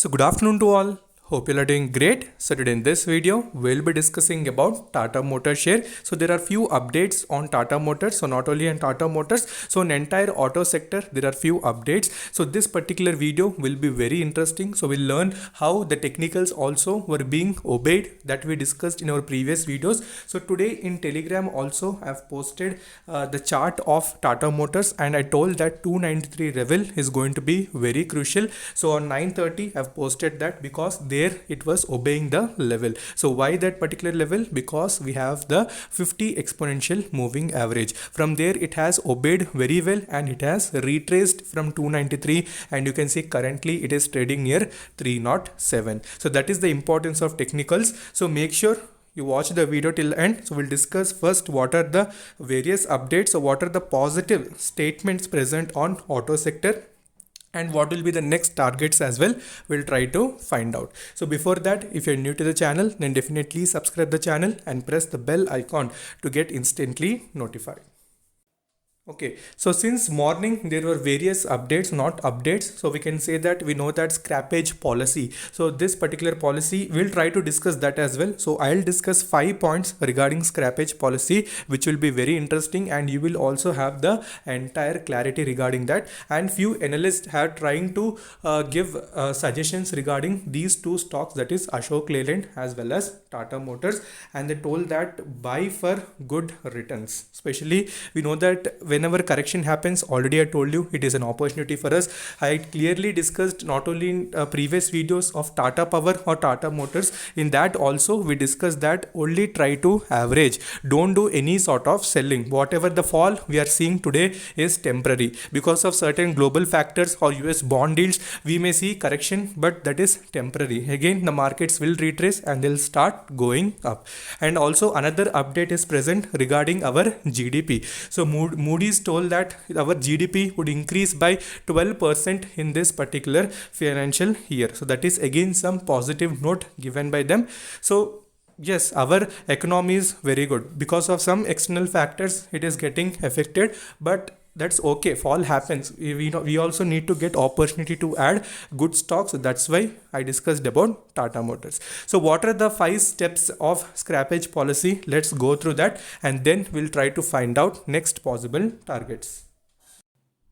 So good afternoon to all. Hope you are doing great. So today in this video, we'll be discussing about Tata Motors Share. So there are few updates on Tata Motors. So not only on Tata Motors, so in entire auto sector, there are few updates. So this particular video will be very interesting. So we'll learn how the technicals also were being obeyed that we discussed in our previous videos. So today in Telegram also I've posted the chart of Tata Motors, and I told that 293 level is going to be very crucial. So on 9:30 I've posted that because there it was obeying the level. So why that particular level? Because we have the 50 exponential moving average. From there it has obeyed very well and it has retraced from 293, and you can see currently it is trading near 307. So that is the importance of technicals. So make sure you watch the video till end. So we'll discuss first what are the various updates. So what are the positive statements present on auto sector, and what will be the next targets as well, we'll try to find out. So before that, if you're new to the channel, then definitely subscribe the channel and press the bell icon to get instantly notified. Okay, so since morning there were various updates, not updates. So we can say that we know that scrappage policy. So this particular policy, we'll try to discuss that as well. So I'll discuss 5 points regarding scrappage policy, which will be very interesting, and you will also have the entire clarity regarding that. And few analysts have trying to give suggestions regarding these two stocks, that is Ashok Leyland as well as Tata Motors, and they told that buy for good returns. Especially we know that whenever correction happens, already I told you it is an opportunity for us. I clearly discussed not only in previous videos of Tata Power or Tata Motors, in that also we discussed that only try to average, don't do any sort of selling. Whatever the fall we are seeing today is temporary. Because of certain global factors or US bond yields, we may see correction, but that is temporary. Again the markets will retrace and they'll start going up. And also another update is present regarding our GDP. So Moody's told that our GDP would increase by 12% in this particular financial year. So that is again some positive note given by them. So yes, our economy is very good. Because of some external factors it is getting affected, but that's okay. Fall happens. We also need to get opportunity to add good stocks. So that's why I discussed about Tata Motors. So what are the 5 steps of scrappage policy? Let's go through that, and then we'll try to find out next possible targets.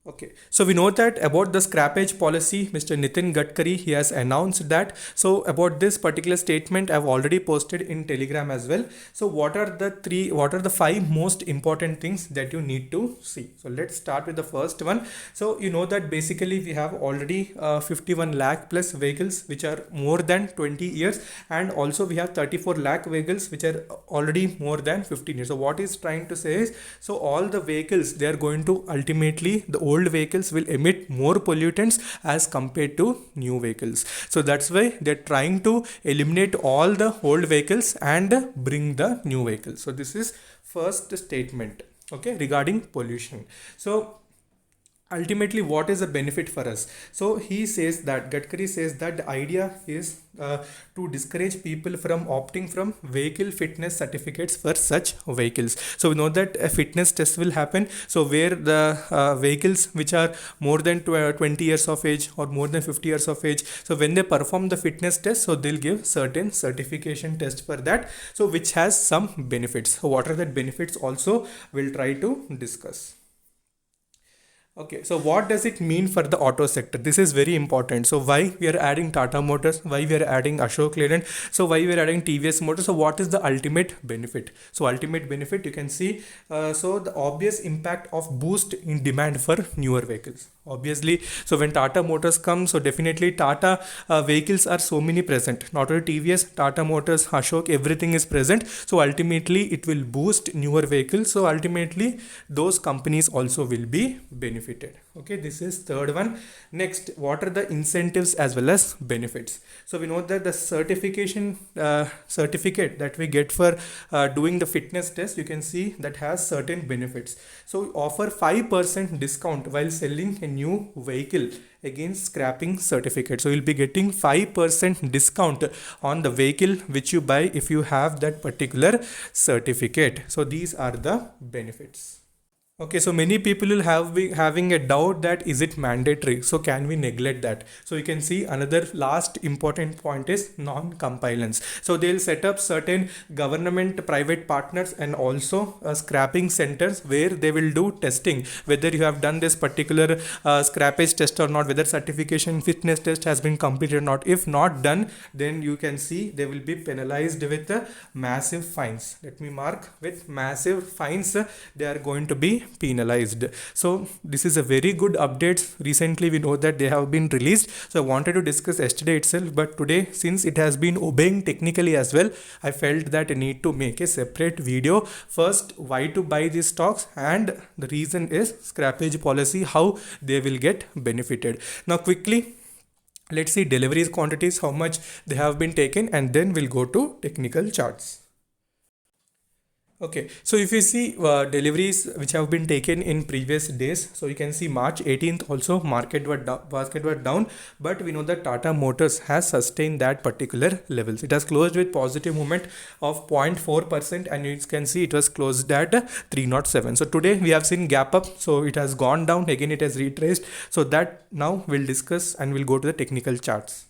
Okay, so we know that about the scrappage policy, Mr. Nitin Gadkari, he has announced that. So about this particular statement, I've already posted in Telegram as well. So what are the 5 most important things that you need to see? So let's start with the first one. So you know that basically we have already 51 lakh plus vehicles which are more than 20 years, and also we have 34 lakh vehicles which are already more than 15 years. So what is trying to say is, so all the vehicles, they are going to ultimately, the old vehicles will emit more pollutants as compared to new vehicles. So that's why they're trying to eliminate all the old vehicles and bring the new vehicles. So this is first statement, okay, regarding pollution. So ultimately what is the benefit for us? So he says that, Gadkari says that the idea is to discourage people from opting from vehicle fitness certificates for such vehicles. So we know that a fitness test will happen, so where the vehicles which are more than 20 years of age or more than 50 years of age, so when they perform the fitness test, so they'll give certain certification test for that, so which has some benefits. So what are the benefits also we'll try to discuss. Okay, so what does it mean for the auto sector? This is very important. So why we are adding Tata Motors, why we are adding Ashok Leyland, so why we are adding TVS Motors, so what is the ultimate benefit? So ultimate benefit you can see, so the obvious impact of boost in demand for newer vehicles. Obviously, so when Tata Motors comes, so definitely Tata vehicles are so many present. Not only TVS, Tata Motors, Ashok, everything is present. So ultimately it will boost newer vehicles. So ultimately those companies also will be benefited. Okay, this is third one. Next, what are the incentives as well as benefits? So we know that the certificate that we get for doing the fitness test, you can see that has certain benefits. So offer 5% discount while selling a new vehicle against scrapping certificate. So you'll be getting 5% discount on the vehicle which you buy if you have that particular certificate. So these are the benefits. Okay, so many people will have be having a doubt that is it mandatory? So can we neglect that? So you can see another last important point is non-compliance. So they'll set up certain government private partners and also scrapping centers where they will do testing whether you have done this particular scrappage test or not, whether certification fitness test has been completed or not. If not done, then you can see they will be penalized with massive fines. Let me mark with massive fines. They are going to be penalized. So this is a very good update. Recently we know that they have been released, so I wanted to discuss yesterday itself, but today since it has been obeying technically as well, I felt that I need to make a separate video. First, why to buy these stocks, and the reason is scrappage policy, how they will get benefited. Now quickly, let's see deliveries quantities, how much they have been taken, and then we'll go to technical charts. Okay, so if you see deliveries which have been taken in previous days, so you can see March 18th also market were down, but we know that Tata Motors has sustained that particular levels. It has closed with positive movement of 0.4%, and you can see it was closed at 307. So today we have seen gap up, so it has gone down again, it has retraced. So that now we'll discuss and we'll go to the technical charts.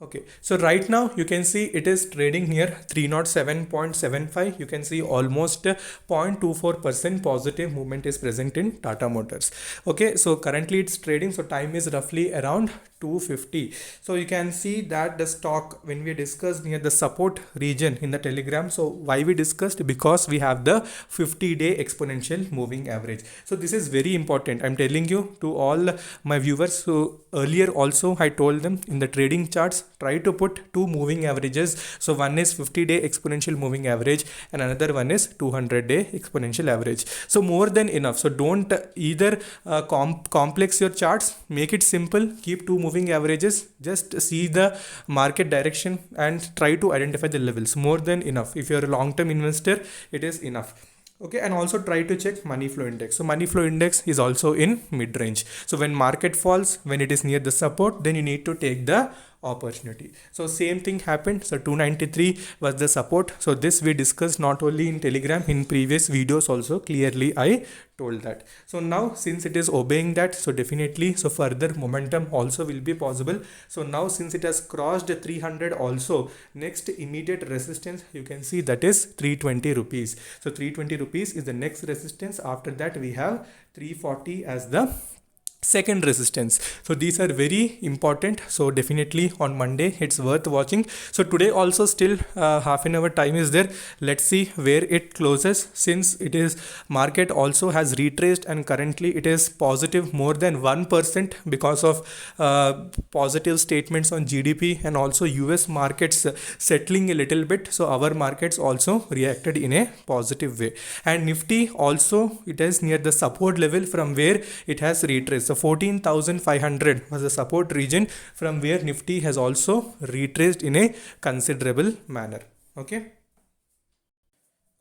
Okay, so right now you can see it is trading near 307.75. You can see almost 0.24% positive movement is present in Tata Motors. Okay, so currently it's trading, so time is roughly around 250. So you can see that the stock, when we discussed near the support region in the telegram, so why we discussed, because we have the 50-day exponential moving average. So this is very important. I'm telling you to all my viewers. So earlier also I told them in the trading charts, try to put two moving averages. So one is 50-day exponential moving average and another one is 200-day exponential average. So more than enough. So don't either complex your charts, make it simple, keep two moving averages, just see the market direction and try to identify the levels. More than enough. If you're a long-term investor, it is enough. Okay, and also try to check money flow index. So money flow index is also in mid range. So when market falls, when it is near the support, then you need to take the opportunity. So same thing happened. So 293 was the support. So this we discussed not only in telegram, in previous videos also clearly I told that. So now since it is obeying that, so definitely, so further momentum also will be possible. So now since it has crossed 300 also, next immediate resistance you can see that is 320 rupees. So 320 rupees is the next resistance. After that we have 340 as the second resistance. So these are very important. So definitely on Monday it's worth watching. So today also still half an hour time is there. Let's see where it closes, since it is market also has retraced and currently it is positive more than 1% because of positive statements on GDP and also US markets settling a little bit. So our markets also reacted in a positive way, and Nifty also, it is near the support level from where it has retraced. So 14,500 was the support region from where Nifty has also retraced in a considerable manner. Okay.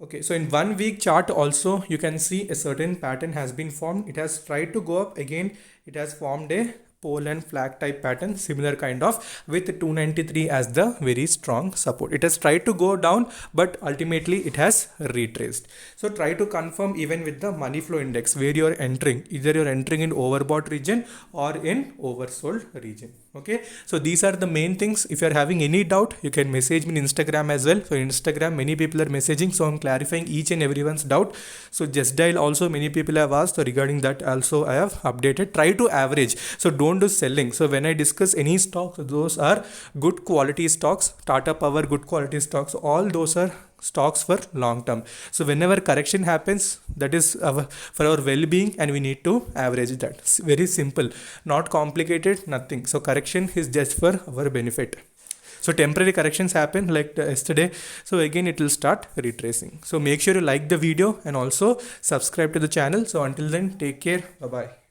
Okay, so in 1 week chart also you can see a certain pattern has been formed. It has tried to go up again. It has formed a pole and flag type pattern, similar kind of, with 293 as the very strong support. It has tried to go down, but ultimately it has retraced. So try to confirm even with the money flow index where you are entering. Either you are entering in overbought region or in oversold region. Okay, so these are the main things. If you are having any doubt, you can message me in Instagram as well. So Instagram many people are messaging, so I'm clarifying each and everyone's doubt. So just dial also many people have asked, so regarding that also I have updated. Try to average, so don't do selling. So when I discuss any stocks, those are good quality stocks. Tata Power, good quality stocks, all those are stocks for long term. So whenever correction happens, that is for our well-being, and we need to average that. It's very simple, not complicated, nothing. So correction is just for our benefit. So temporary corrections happen like yesterday, so again it will start retracing. So make sure you like the video and also subscribe to the channel. So until then, take care, bye bye.